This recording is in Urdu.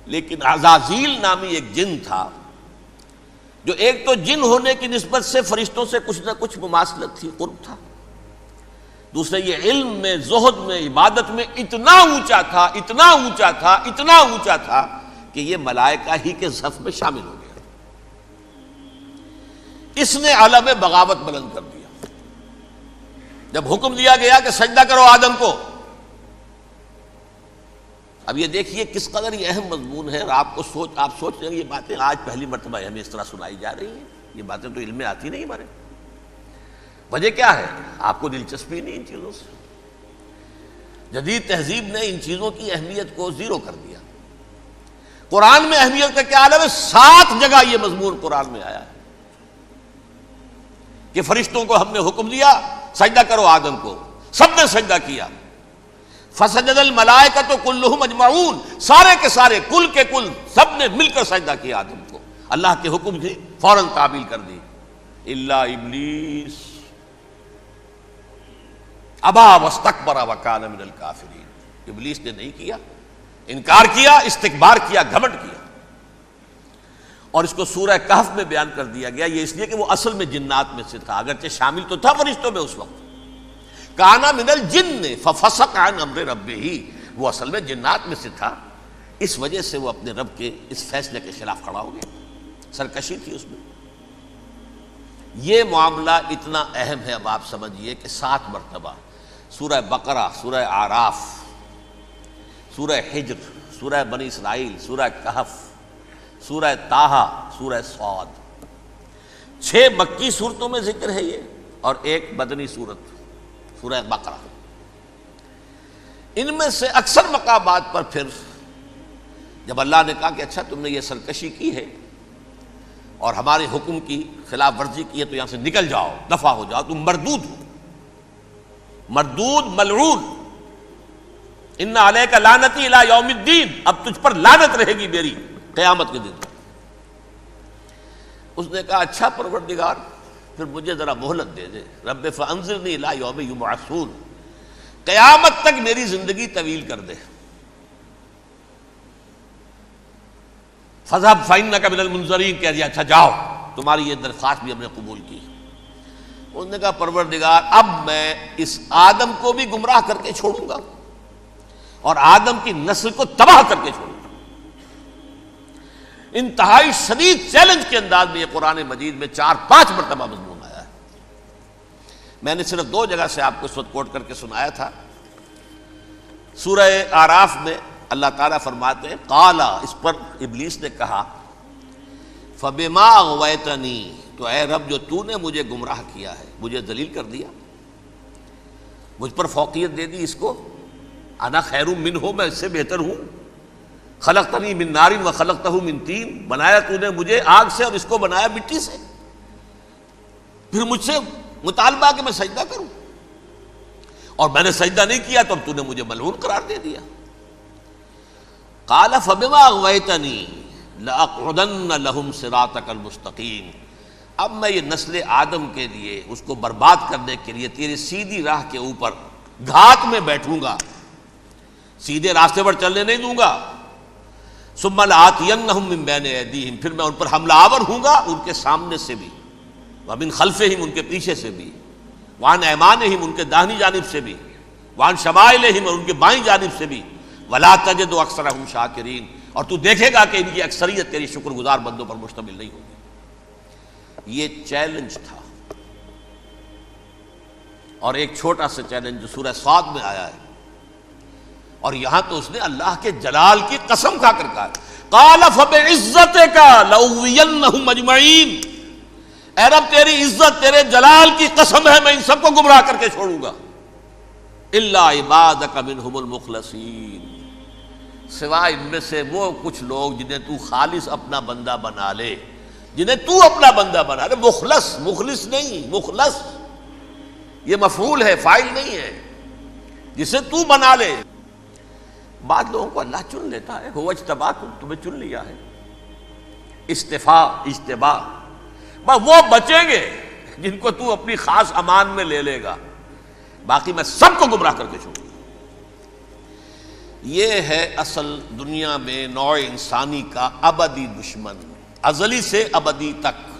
لیکن عزازیل نامی ایک جن تھا جو ایک تو جن ہونے کی نسبت سے فرشتوں سے کچھ نہ کچھ مماثلت تھی، قرب تھا، دوسرے یہ علم میں، زہد میں، عبادت میں اتنا اونچا تھا، اتنا اونچا تھا، اتنا اونچا تھا کہ یہ ملائکہ ہی کے صف میں شامل ہو گیا۔ اس نے علم بغاوت بلند کر دیا۔ جب حکم دیا گیا کہ سجدہ کرو آدم کو، اب یہ دیکھیے کس قدر یہ اہم مضمون ہے، اور آپ سوچ رہے ہیں یہ باتیں آج پہلی مرتبہ ہمیں اس طرح سنائی جا رہی ہیں، یہ باتیں تو علم میں آتی نہیں ہمارے۔ وجہ کیا ہے؟ آپ کو دلچسپی نہیں ان چیزوں سے۔ جدید تہذیب نے ان چیزوں کی اہمیت کو زیرو کر دیا۔ قرآن میں اہمیت کا کیا عالم ہے؟ 7 جگہ یہ مضمون قرآن میں آیا ہے کہ فرشتوں کو ہم نے حکم دیا سجدہ کرو آدم کو، سب نے سجدہ کیا۔ فسجد الملائکۃ کلھم اجمعون، سارے کے سارے، کل کے کل، سب نے مل کر سجدہ کیا آدم کو، اللہ کے حکم سے فوراً تعمیل کر دی، الا ابلیس ابا واستکبر وکان من الکافرین۔ ابلیس نے نہیں کیا، انکار کیا، استکبار کیا، گھمنڈ کیا۔ اور اس کو سورہ کہف میں بیان کر دیا گیا، یہ اس لیے کہ وہ اصل میں جنات میں سے تھا، اگرچہ شامل تو تھا فرشتوں میں اس وقت، کانا من الجن ففسق عن امر ربہ، وہ اصل میں جنات میں سے تھا، اس وجہ سے وہ اپنے رب کے اس فیصلے کے خلاف کھڑا ہو گیا، سرکشی تھی اس میں۔ یہ معاملہ اتنا اہم ہے، اب آپ سمجھیے کہ 7 مرتبہ سورہ بقرہ، سورہ اعراف، سورہ حجر، سورہ بنی اسرائیل، سورہ کہف، سورہ طٰہٰ، سورہ صاد، 6 مکی صورتوں میں ذکر ہے یہ، اور ایک مدنی صورت سورہ بقرہ۔ ان میں سے اکثر مقامات پر پھر جب اللہ نے کہا کہ اچھا تم نے یہ سرکشی کی ہے اور ہمارے حکم کی خلاف ورزی کی ہے تو یہاں سے نکل جاؤ، دفع ہو جاؤ، تم مردود ہو، مردود ملعون، ان علیک لعنتی الی یوم الدین، اب تجھ پر لعنت رہے گی میری قیامت کے دن۔ اس نے کہا اچھا پروردگار پھر مجھے ذرا مہلت دے دے، رب فانظرنی الی یوم یبعثون، قیامت تک میری زندگی طویل کر دے۔ فاذهب فانک من المنظرین، کہہ دیا اچھا جاؤ، تمہاری یہ درخواست بھی ہم نے قبول کی۔ اس نے کہا پروردگار اب میں اس آدم کو بھی گمراہ کر کے چھوڑوں گا اور آدم کی نسل کو تباہ کر کے چھوڑوں گا۔ انتہائی شدید چیلنج کے انداز میں یہ قرآن مجید میں 4-5 مرتبہ مضمون آیا ہے۔ میں نے صرف 2 جگہ سے آپ کو اس وقت کوٹ کر کے سنایا تھا۔ سورہ اعراف میں اللہ تعالیٰ فرماتے ہیں قالا، اس پر ابلیس نے کہا فبما اغویتنی، تو اے رب جو تو نے مجھے گمراہ کیا ہے، مجھے ذلیل کر دیا، مجھ پر فوقیت دے دی، اس کو انا خیر منہ، میں اس سے بہتر ہوں، خلقتنی من نار وخلقتہ من طین، بنایا تو نے مجھے آگ سے اور اس کو بنایا مٹی سے، پھر مجھ سے مطالبہ کہ میں سجدہ کروں، اور میں نے سجدہ نہیں کیا تو اب تو نے مجھے ملعون قرار دے دیا۔ قال فبما اغویتنی لأقعدن لهم صراطک المستقیم، اب میں یہ نسل آدم کے لیے، اس کو برباد کرنے کے لیے تیری سیدھی راہ کے اوپر گھات میں بیٹھوں گا، سیدھے راستے پر چلنے نہیں دوں گا۔ ثم لآتینہم من بین ایدیہم، پھر میں ان پر حملہ آور ہوں گا، ان کے سامنے سے بھی، ومن خلفہم، ان کے پیچھے سے بھی، وعن ایمانہم، ان کے داہنی جانب سے بھی، وعن شمائلہم، اور ان کے بائیں جانب سے بھی، ولا تجد اکثرہم شاکرین، اور تو دیکھے گا کہ ان کی اکثریت تیری شکر گزار بندوں پر مشتمل نہیں ہوگی۔ یہ چیلنج تھا۔ اور ایک چھوٹا سا چیلنج جو سورہ صاد میں آیا ہے، اور یہاں تو اس نے اللہ کے جلال کی قسم کھا کر کہا قال فبعزتک لأغوینہم اجمعین، اے رب تیری عزت، تیرے جلال کی قسم ہے میں ان سب کو گمراہ کر کے چھوڑوں گا، الا عبادک منہم المخلصین، سوائے ان میں سے وہ کچھ لوگ جنہیں تو خالص اپنا بندہ بنا لے، جنہیں تو اپنا بندہ بنا لے، مخلص، مخلص نہیں، مخلص یہ مفعول ہے، فاعل نہیں ہے، جسے تو بنا لے۔ بعض لوگوں کو اللہ چن لیتا ہے، هو اجتباکم، تمہیں چن لیا ہے، استفاء، اجتباء، بس وہ بچیں گے جن کو تو اپنی خاص امان میں لے لے گا، باقی میں سب کو گمراہ کر کے چھوڑوں گا۔ یہ ہے اصل دنیا میں نوع انسانی کا ابدی دشمن، ازلی سے ابدی تک۔